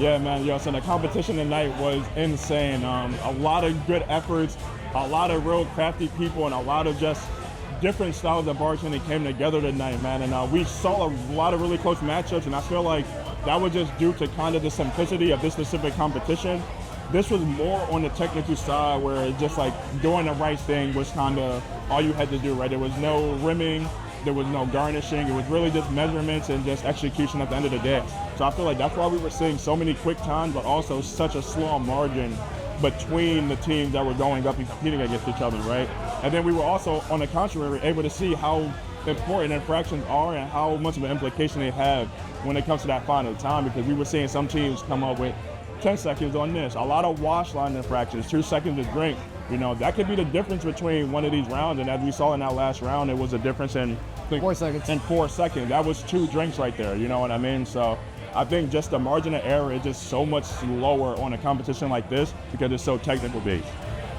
Yeah, man. So the competition tonight was insane. A lot of good efforts, a lot of real crafty people, and a lot of just different styles of bartending came together tonight, man. And we saw a lot of really close matchups, and I feel like that was just due to kind of the simplicity of this specific competition. This was more on the technical side where it's just like doing the right thing was kind of all you had to do, right? There was no rimming, there was no garnishing. It was really just measurements and just execution at the end of the day. So I feel like that's why we were seeing so many quick times, but also such a small margin between the teams that were going up and competing against each other, right? And then we were also, on the contrary, able to see how important infractions are and how much of an implication they have when it comes to that final time, because we were seeing some teams come up with 10 seconds on this, a lot of wash line infractions, 2 seconds to drink. That could be the difference between one of these rounds, and as we saw in that last round, it was a difference in 4 seconds. In 4 seconds. That was 2 drinks right there, you know what I mean? So I think just the margin of error is just so much lower on a competition like this because it's so technical based.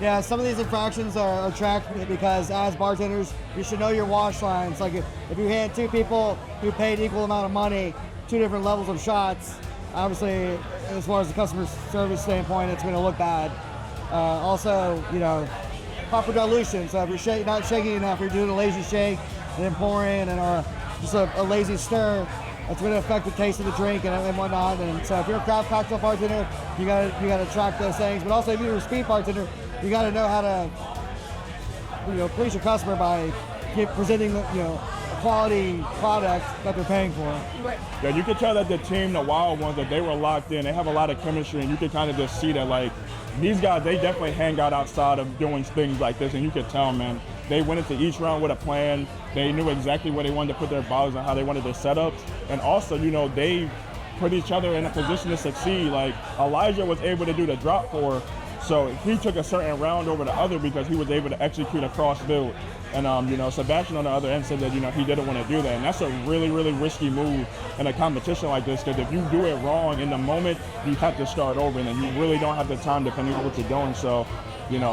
Yeah, some of these infractions are tracked because as bartenders, you should know your wash lines. Like if you had 2 people who paid equal amount of money, 2 different levels of shots, obviously, as far as the customer service standpoint, it's going to look bad. Also, proper dilution. So if you're not shaking enough, you're doing a lazy shake and then pour in, or just a lazy stir, it's going to affect the taste of the drink and whatnot. And so if you're a craft cocktail bartender, you got to track those things. But also, if you're a speed bartender, you got to know how to, please your customer by presenting a quality product that they're paying for. Yeah, you could tell that the team, the Wild Ones, that they were locked in. They have a lot of chemistry, and you could kind of just see that, like, these guys, they definitely hang out outside of doing things like this, and you could tell, man, they went into each round with a plan. They knew exactly where they wanted to put their bottles and how they wanted their setups. And also, they put each other in a position to succeed. Like, Elijah was able to do the drop pour, so he took a certain round over the other because he was able to execute a cross build. And, Sebastian on the other end said that, he didn't want to do that. And that's a really, really risky move in a competition like this, because if you do it wrong in the moment, you have to start over, and then you really don't have the time depending on what you're doing. So,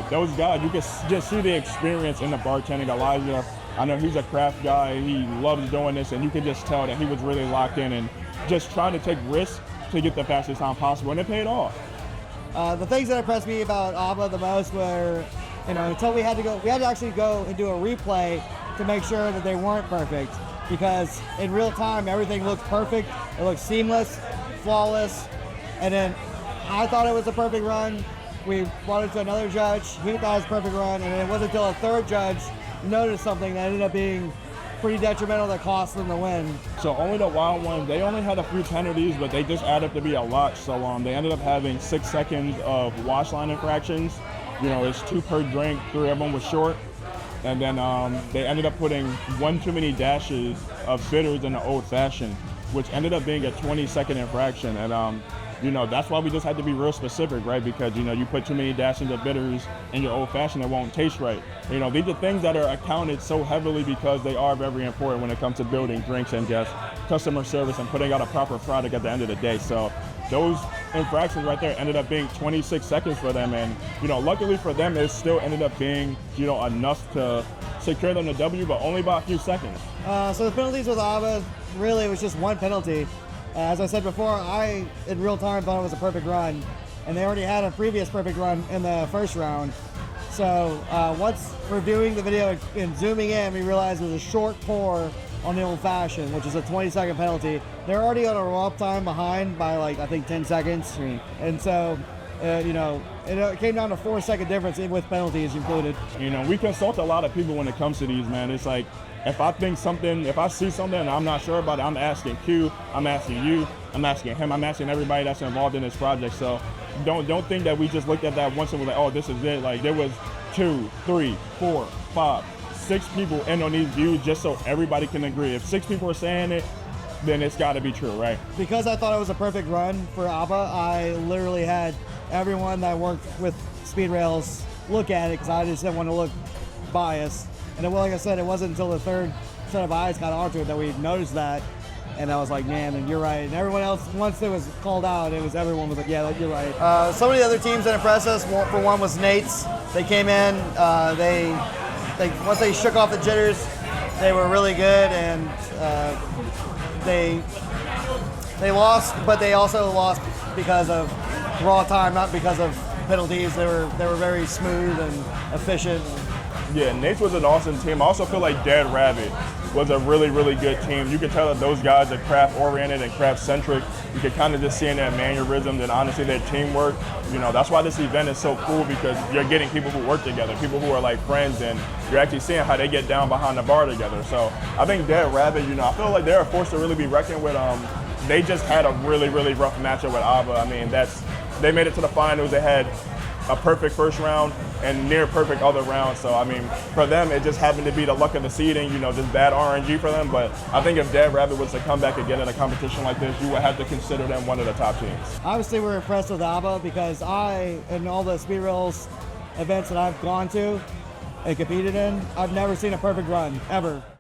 those guys, you can just see the experience in the bartending. Elijah, I know he's a craft guy. He loves doing this, and you can just tell that he was really locked in and just trying to take risks to get the fastest time possible, and it paid off. The things that impressed me about ABBA the most were, until we had to actually go and do a replay to make sure that they weren't perfect, because in real time everything looked perfect. It looked seamless, flawless, and then I thought it was a perfect run. We brought it to another judge. He thought it was a perfect run, and it wasn't until a third judge noticed something that ended up being pretty detrimental that cost them the win. So only the Wild Ones, they only had a few penalties, but they just add up to be a lot. So they ended up having 6 seconds of wash line infractions. It's 2 per drink, 3 of them were short. And then they ended up putting 1 too many dashes of bitters in the old fashioned, which ended up being a 20-second infraction. And that's why we just had to be real specific, right? Because, you put too many dashes of bitters in your old fashioned, it won't taste right. These are things that are accounted so heavily because they are very important when it comes to building drinks and just customer service and putting out a proper product at the end of the day. So those infractions right there ended up being 26 seconds for them. And, luckily for them, it still ended up being, enough to secure them the W, but only by a few seconds. So the penalties with ABBA, really, it was just 1 penalty. As I said before, I, in real time, thought it was a perfect run, and they already had a previous perfect run in the first round. So once reviewing the video and zooming in, we realized it was a short pour on the old fashioned, which is a 20-second penalty. They're already on a roll-up time behind by, I think 10 seconds. And so, it came down to 4-second difference with penalties included. We consult a lot of people when it comes to these, man. It's like, if I see something and I'm not sure about it, I'm asking Q, I'm asking you, I'm asking him, I'm asking everybody that's involved in this project. So don't think that we just looked at that once and was like, oh, this is it. Like, there was 2, 3, 4, 5, 6 people in on these views just so everybody can agree. If 6 people are saying it, then it's got to be true, right? Because I thought it was a perfect run for ABBA, I literally had everyone that worked with SpeedRailz look at it because I just didn't want to look biased. And like I said, it wasn't until the third set of eyes got onto it that we noticed that. And I was like, man, and you're right. And everyone else, once it was called out, everyone was like, yeah, you're right. Some of the other teams that impressed us, for one was Nate's. They came in, once they shook off the jitters, they were really good, and they lost, but they also lost because of raw time, not because of penalties. They were very smooth and efficient. Yeah, Nate's was an awesome team. I also feel like Dead Rabbit was a really, really good team. You could tell that those guys are craft-oriented and craft-centric. You could kind of just see in their mannerisms and honestly their teamwork. You know, that's why this event is so cool, because you're getting people who work together, people who are like friends, and you're actually seeing how they get down behind the bar together. So I think Dead Rabbit, you know, I feel like they're a force to really be reckoned with. They just had a really, really rough matchup with ABBA. I mean, they made it to the finals. They had a perfect first round and near perfect other round. So, I mean, for them, it just happened to be the luck of the seeding, you know, just bad RNG for them. But I think if Dead Rabbit was to come back again in a competition like this, you would have to consider them one of the top teams. Obviously, we're impressed with ABBA because in all the SpeedRailz events that I've gone to and competed in, I've never seen a perfect run, ever.